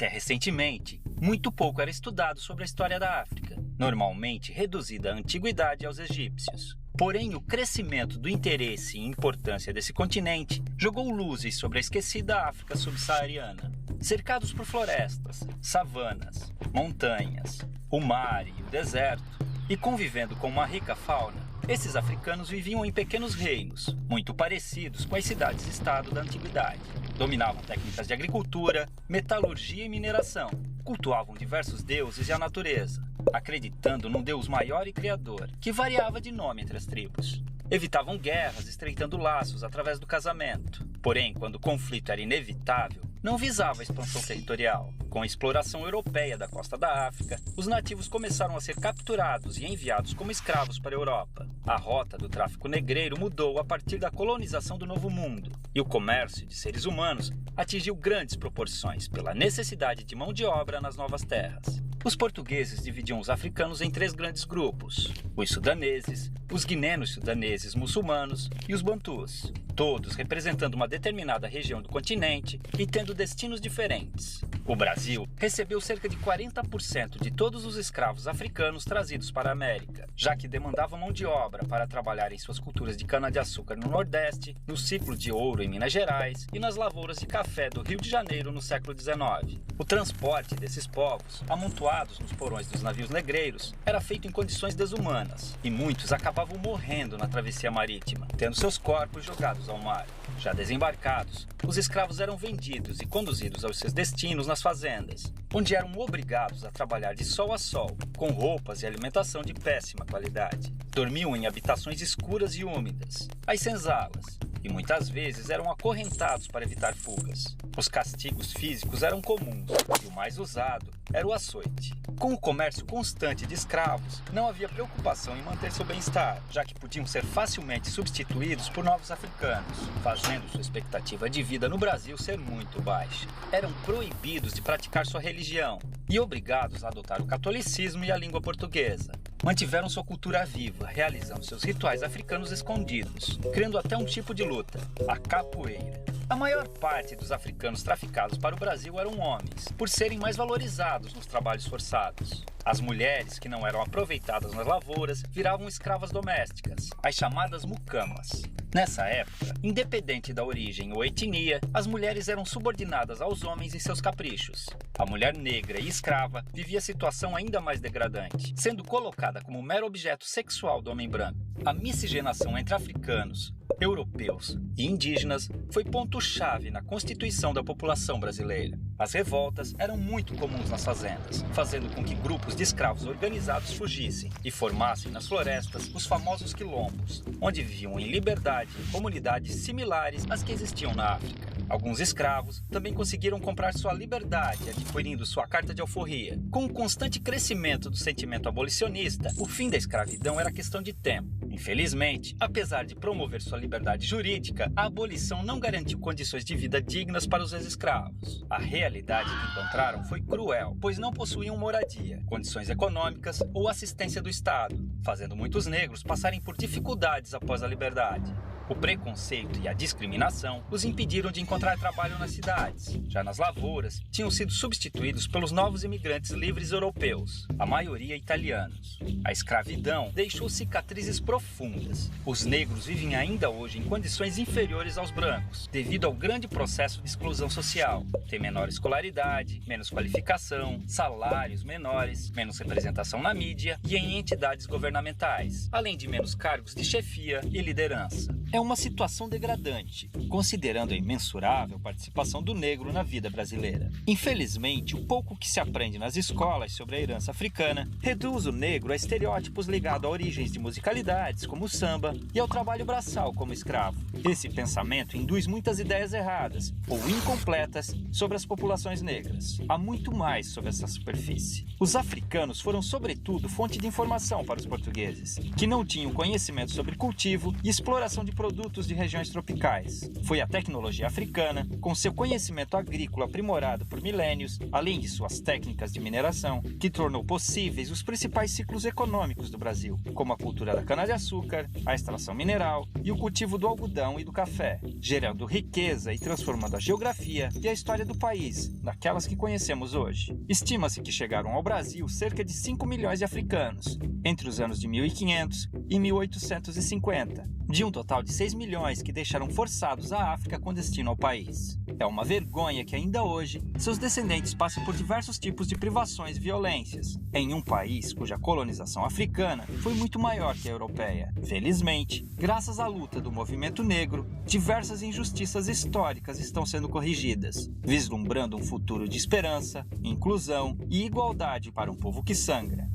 Até recentemente, muito pouco era estudado sobre a história da África, normalmente reduzida à antiguidade aos egípcios. Porém, o crescimento do interesse e importância desse continente jogou luzes sobre a esquecida África subsaariana. Cercados por florestas, savanas, montanhas, o mar e o deserto, e convivendo com uma rica fauna, esses africanos viviam em pequenos reinos, muito parecidos com as cidades-estado da antiguidade. Dominavam técnicas de agricultura, metalurgia e mineração. Cultuavam diversos deuses e a natureza, acreditando num Deus maior e criador, que variava de nome entre as tribos. Evitavam guerras, estreitando laços através do casamento. Porém, quando o conflito era inevitável, não visava a expansão territorial. Com a exploração europeia da costa da África, os nativos começaram a ser capturados e enviados como escravos para a Europa. A rota do tráfico negreiro mudou a partir da colonização do Novo Mundo, e o comércio de seres humanos atingiu grandes proporções pela necessidade de mão de obra nas novas terras. Os portugueses dividiam os africanos em 3 grandes grupos: os sudaneses, os guinenos sudaneses muçulmanos e os bantus, todos representando uma determinada região do continente e tendo destinos diferentes. O Brasil recebeu cerca de 40% de todos os escravos africanos trazidos para a América, já que demandavam mão de obra para trabalhar em suas culturas de cana-de-açúcar no Nordeste, no ciclo de ouro em Minas Gerais e nas lavouras de café do Rio de Janeiro no século XIX. O transporte desses povos, amontoados nos porões dos navios negreiros, era feito em condições desumanas, e muitos acabavam morrendo na travessia marítima, tendo seus corpos jogados ao mar. Já desembarcados, os escravos eram vendidos e conduzidos aos seus destinos nas fazendas, onde eram obrigados a trabalhar de sol a sol, com roupas e alimentação de péssima qualidade. Dormiam em habitações escuras e úmidas, as senzalas, e muitas vezes eram acorrentados para evitar fugas. Os castigos físicos eram comuns, e o mais usado era o açoite. Com o comércio constante de escravos, não havia preocupação em manter seu bem-estar, já que podiam ser facilmente substituídos por novos africanos, fazendo sua expectativa de vida no Brasil ser muito baixa. Eram proibidos de praticar sua religião e obrigados a adotar o catolicismo e a língua portuguesa. Mantiveram sua cultura viva, realizando seus rituais africanos escondidos, criando até um tipo de luta, a capoeira. A maior parte dos africanos traficados para o Brasil eram homens, por serem mais valorizados nos trabalhos forçados. As mulheres, que não eram aproveitadas nas lavouras, viravam escravas domésticas, as chamadas mucamas. Nessa época, independente da origem ou etnia, as mulheres eram subordinadas aos homens em seus caprichos. A mulher negra e escrava vivia a situação ainda mais degradante, sendo colocada como mero objeto sexual do homem branco. A miscigenação entre africanos, europeus e indígenas foi ponto-chave na constituição da população brasileira. As revoltas eram muito comuns nas fazendas, fazendo com que grupos de escravos organizados fugissem e formassem nas florestas os famosos quilombos, onde viviam em liberdade em comunidades similares às que existiam na África. Alguns escravos também conseguiram comprar sua liberdade adquirindo sua carta de alforria. Com o constante crescimento do sentimento abolicionista, o fim da escravidão era questão de tempo. Infelizmente, apesar de promover sua liberdade jurídica, a abolição não garantiu condições de vida dignas para os ex-escravos. A realidade que encontraram foi cruel, pois não possuíam moradia, condições econômicas ou assistência do Estado, fazendo muitos negros passarem por dificuldades após a liberdade. O preconceito e a discriminação os impediram de encontrar trabalho nas cidades. Já nas lavouras, tinham sido substituídos pelos novos imigrantes livres europeus, a maioria italianos. A escravidão deixou cicatrizes profundas. Os negros vivem ainda hoje em condições inferiores aos brancos, devido ao grande processo de exclusão social. Tem menor escolaridade, menos qualificação, salários menores, menos representação na mídia e em entidades governamentais, além de menos cargos de chefia e liderança. É uma situação degradante, considerando a imensurável participação do negro na vida brasileira. Infelizmente, o pouco que se aprende nas escolas sobre a herança africana reduz o negro a estereótipos ligados a origens de musicalidades, como o samba, e ao trabalho braçal como escravo. Esse pensamento induz muitas ideias erradas ou incompletas sobre as populações negras. Há muito mais sobre essa superfície. Os africanos foram, sobretudo, fonte de informação para os portugueses, que não tinham conhecimento sobre cultivo e exploração de produtos de regiões tropicais. Foi a tecnologia africana, com seu conhecimento agrícola aprimorado por milênios, além de suas técnicas de mineração, que tornou possíveis os principais ciclos econômicos do Brasil, como a cultura da cana-de-açúcar, a extração mineral e o cultivo do algodão e do café, gerando riqueza e transformando a geografia e a história do país, naquelas que conhecemos hoje. Estima-se que chegaram ao Brasil cerca de 5 milhões de africanos, entre os anos de 1500 e 1850, de um total de 6 milhões que deixaram forçados a África com destino ao país. É uma vergonha que ainda hoje seus descendentes passem por diversos tipos de privações e violências, em um país cuja colonização africana foi muito maior que a europeia. Felizmente, graças à luta do movimento negro, diversas injustiças históricas estão sendo corrigidas, vislumbrando um futuro de esperança, inclusão e igualdade para um povo que sangra,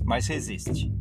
mas resiste.